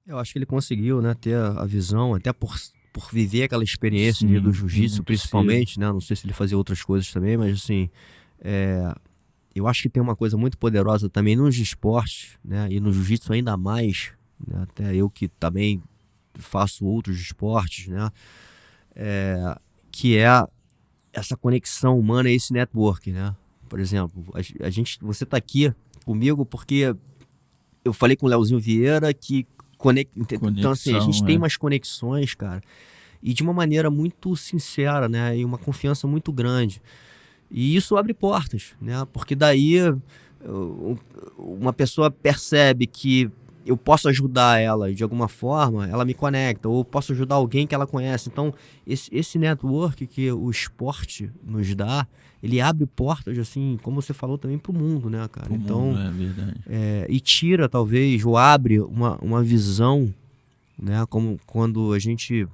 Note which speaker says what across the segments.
Speaker 1: Eu acho que ele conseguiu, né, ter a visão, até por viver aquela experiência ali do
Speaker 2: Sim, e
Speaker 1: jiu-jitsu,
Speaker 2: muito cedo.
Speaker 1: principalmente, né? Não sei se ele fazia outras coisas também, mas assim, eh, eu acho que tem uma coisa muito poderosa também nos esportes, né? E no jiu-jitsu ainda mais, né? Até eu que também faço outros esportes, né? Que é essa conexão humana e esse network, né? Por exemplo, a gente, você tá aqui comigo porque eu falei com o Leozinho Vieira que então assim, a gente
Speaker 2: Conexão,
Speaker 1: tem
Speaker 2: é.
Speaker 1: umas conexões, cara, e de uma maneira muito sincera, né? E uma confiança muito grande. E isso abre portas, né? Porque daí uma pessoa percebe que eu posso ajudar ela de alguma forma, ela me conecta, ou eu posso ajudar alguém que ela conhece. Então, esse network que o esporte nos dá, ele abre portas, assim, como você falou também, para o mundo, né, cara?
Speaker 2: Pro mundo,
Speaker 1: Então,
Speaker 2: é verdade.
Speaker 1: e tira, talvez, ou abre uma visão, né? Como quando a gente.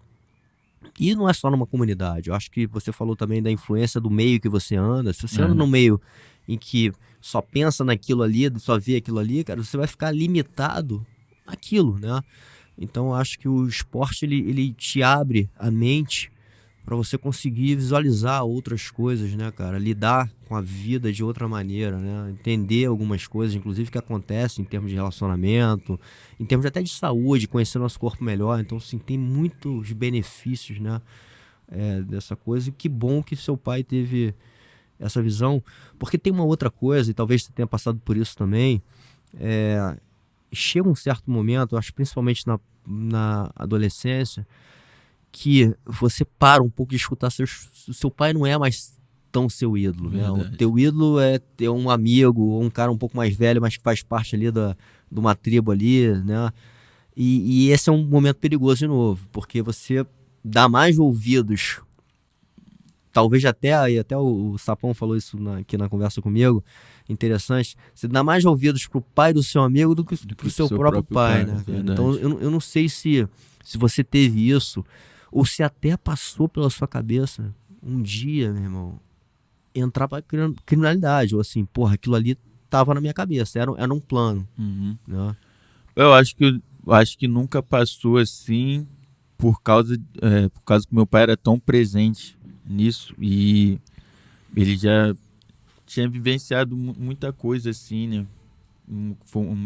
Speaker 1: E não é só numa comunidade. Eu acho que você falou também da influência do meio que você anda. Se você anda
Speaker 2: É.
Speaker 1: num meio em que só pensa naquilo ali, só vê aquilo ali, cara, você vai ficar limitado naquilo, né? Então eu acho que o esporte ele te abre a mente para você conseguir visualizar outras coisas, né, cara? Lidar com a vida de outra maneira, né? Entender algumas coisas, inclusive que acontecem em termos de relacionamento, em termos até de saúde, conhecer nosso corpo melhor. Então, sim, tem muitos benefícios, né, dessa coisa. E que bom que seu pai teve essa visão, porque tem uma outra coisa, e talvez você tenha passado por isso também. Chega um certo momento, acho principalmente na adolescência, que você para um pouco de escutar o seu pai não é mais tão seu ídolo, né? O
Speaker 2: Verdade.
Speaker 1: teu ídolo é ter um amigo ou um cara um pouco mais velho, mas que faz parte ali de uma tribo ali, né? E esse é um momento perigoso de novo, porque você dá mais ouvidos, talvez até o Sapão falou isso aqui na conversa comigo, interessante, você dá mais ouvidos pro pai do seu amigo do que
Speaker 2: Do
Speaker 1: pro
Speaker 2: que pro
Speaker 1: seu
Speaker 2: seu
Speaker 1: próprio
Speaker 2: próprio
Speaker 1: pai,
Speaker 2: pai, é
Speaker 1: né, cara? Então
Speaker 2: verdade.
Speaker 1: eu não sei se você teve isso, ou se até passou pela sua cabeça um dia, meu irmão, entrar pra criminalidade, ou assim, porra, aquilo ali tava na minha cabeça, era um plano,
Speaker 2: Uhum.
Speaker 1: né?
Speaker 2: Eu acho que nunca passou assim por causa que meu pai era tão presente nisso e ele já tinha vivenciado muita coisa assim, né?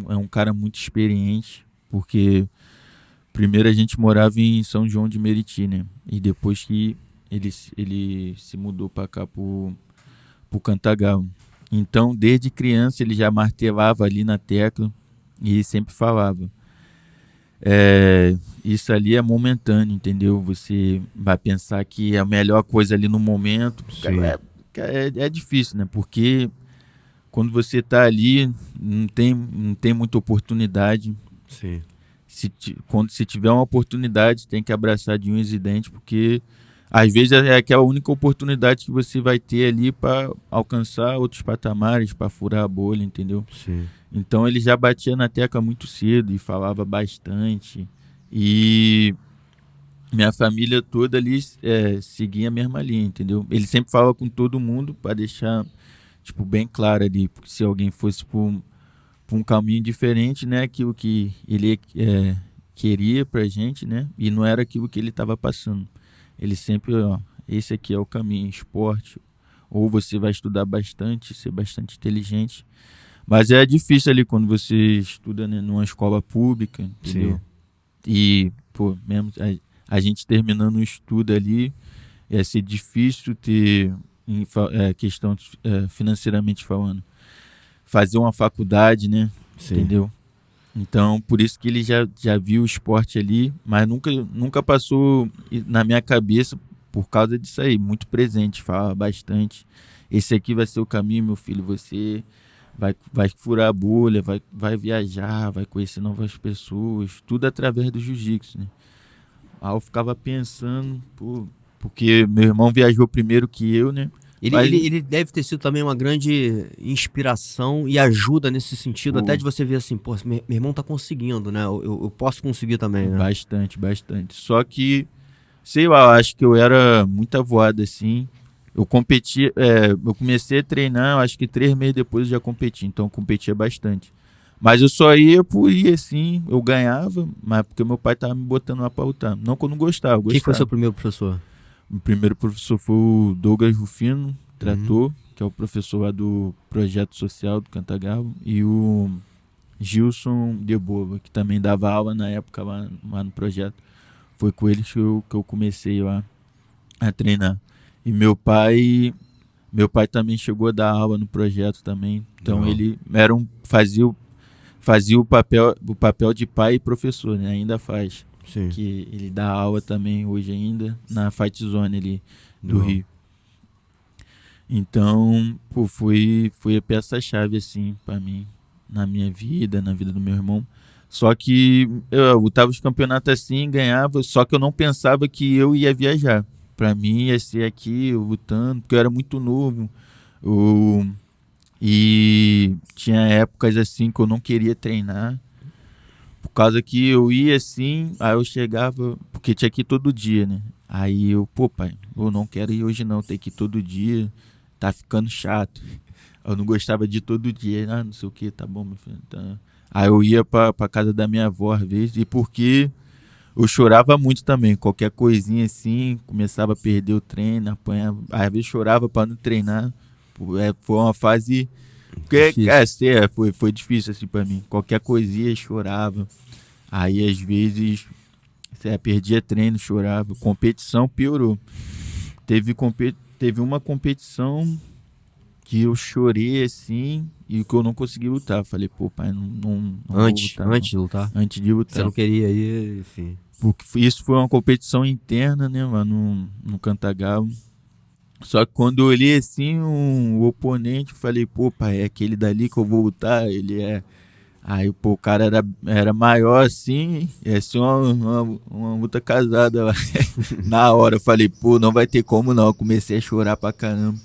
Speaker 2: É um cara muito experiente, porque primeiro a gente morava em São João de Meriti, né? E depois que ele se mudou para cá pro Cantagal. Então, desde criança ele já martelava ali na tecla e sempre falava: isso ali é momentâneo, entendeu? Você vai pensar que é a melhor coisa ali no momento.
Speaker 1: Sim,
Speaker 2: É difícil, né? Porque quando você tá ali, não tem muita oportunidade.
Speaker 1: sim,
Speaker 2: Quando se tiver uma oportunidade, tem que abraçar de unhas e dentes, porque às vezes é aquela única oportunidade que você vai ter ali para alcançar outros patamares, para furar a bolha, entendeu?
Speaker 1: sim,
Speaker 2: Então ele já batia na tecla muito cedo e falava bastante. E minha família toda ali seguia a mesma linha, entendeu? Ele sempre falava com todo mundo para deixar tipo bem claro ali, porque se alguém fosse por um caminho diferente, né, aquilo que ele queria pra gente, né, e não era aquilo que ele estava passando. Ele sempre, ó, esse aqui é o caminho, esporte, ou você vai estudar bastante, ser bastante inteligente. Mas é difícil ali quando você estuda, né, numa escola pública,
Speaker 1: sim.
Speaker 2: entendeu? E, pô, mesmo a gente terminando o estudo ali, ia ser difícil ter, questão financeiramente falando, fazer uma faculdade, né?
Speaker 1: Sim.
Speaker 2: Entendeu? Então, por isso que ele já viu o esporte ali, mas nunca passou na minha cabeça por causa disso aí. Muito presente, fala bastante. Esse aqui vai ser o caminho, meu filho. Você vai furar a bolha, vai viajar, vai conhecer novas pessoas. Tudo através do jiu-jitsu, né? Aí eu ficava pensando, pô, porque meu irmão viajou primeiro que eu, né?
Speaker 1: Ele,
Speaker 2: Mas
Speaker 1: ele,
Speaker 2: ele,
Speaker 1: ele deve ter sido também uma grande inspiração e ajuda nesse sentido, até
Speaker 2: pô,
Speaker 1: de você ver assim, pô, meu irmão tá conseguindo, né? Eu posso conseguir também, né?
Speaker 2: bastante, bastante. Só que sei lá, acho que eu era muito avoado assim. Eu competia, eu comecei a treinar, acho que 3 meses depois eu já competi, então eu competia bastante. Mas eu só ia por ir, assim, eu ganhava, mas porque meu pai tava me botando lá pra lutar. Não que eu não gostava, eu
Speaker 1: Quem foi
Speaker 2: gostava.
Speaker 1: seu primeiro professor?
Speaker 2: O primeiro professor foi o Douglas Rufino, trator,
Speaker 1: Uhum.
Speaker 2: que é o professor lá do Projeto Social do Cantagalo, e o Gilson Deboa, que também dava aula na época lá no projeto. Foi com eles que eu comecei lá a treinar. E meu pai também chegou a dar aula no projeto também. Então
Speaker 1: Legal.
Speaker 2: ele fazia o papel de pai e professor, né? Ainda faz.
Speaker 1: Sim.
Speaker 2: Que ele dá aula também hoje ainda na Fight Zone ali do
Speaker 1: Legal.
Speaker 2: Rio. Então, pô, foi a peça-chave, assim, pra mim, na minha vida, na vida do meu irmão. Só que eu lutava os campeonatos assim, ganhava, só que eu não pensava que eu ia viajar. Pra mim ia ser aqui, eu lutando, porque eu era muito novo. Eu, e tinha épocas assim que eu não queria treinar. Por causa que eu ia assim, aí eu chegava, porque tinha que ir todo dia, né? Aí eu, pô, pai, eu não quero ir hoje não, tem que ir todo dia, tá ficando chato. Eu não gostava de ir todo dia, não sei o que, tá bom, meu filho. Tá. Aí eu ia pra casa da minha avó às vezes, e porque eu chorava muito também, qualquer coisinha assim, começava a perder o treino, apanhava, às vezes chorava pra não treinar. Pô, foi uma fase porque,
Speaker 1: Difícil.
Speaker 2: foi difícil assim pra mim. Qualquer coisinha chorava. Aí às vezes perdia treino, chorava. Competição piorou. Teve uma competição que eu chorei assim e que eu não consegui lutar. Falei, pô, pai, não vou lutar não.
Speaker 1: Antes de lutar?
Speaker 2: Antes de
Speaker 1: Você
Speaker 2: lutar.
Speaker 1: não queria ir, enfim.
Speaker 2: Porque isso foi uma competição interna, né, lá no Cantagalo. Só que quando eu olhei assim o oponente, eu falei, pô, pai, é aquele dali que eu vou lutar, ele é. Aí, pô, o cara era maior assim, ia ser uma luta casada lá. Na hora eu falei, pô, não vai ter como não. Eu comecei a chorar pra caramba.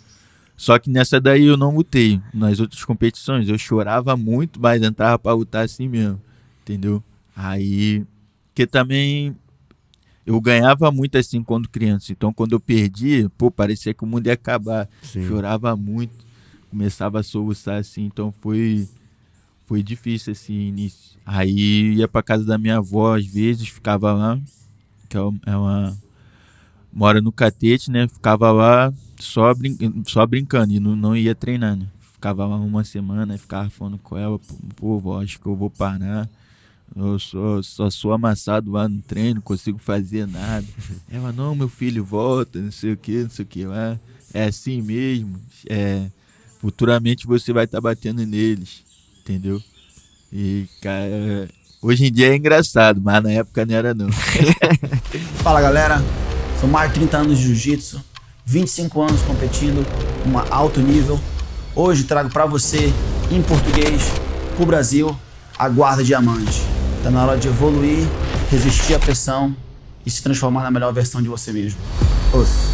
Speaker 2: Só que nessa daí eu não lutei. Nas outras competições eu chorava muito, mas entrava pra lutar assim mesmo. Entendeu? Aí. Porque também eu ganhava muito assim quando criança. Então quando eu perdia, pô, parecia que o mundo ia acabar.
Speaker 1: Sim.
Speaker 2: Chorava muito, começava a soluçar assim. Então foi difícil esse início. Aí ia pra casa da minha avó às vezes, ficava lá, que ela mora no Catete, né? Ficava lá só brincando e não ia treinar, né? Ficava lá uma semana, ficava falando com ela, pô, vó, acho que eu vou parar. Eu só sou amassado lá no treino, não consigo fazer nada. Ela, não, meu filho, volta, não sei o que lá. É assim mesmo. Futuramente você vai estar batendo neles, entendeu? E, cara, hoje em dia é engraçado, mas na época não era não.
Speaker 3: Fala galera, são mais de 30 anos de jiu-jitsu, 25 anos competindo em alto nível. Hoje trago pra você, em português, pro Brasil, a Guarda Diamante. Tá na hora de evoluir, resistir à pressão e se transformar na melhor versão de você mesmo. Ouça.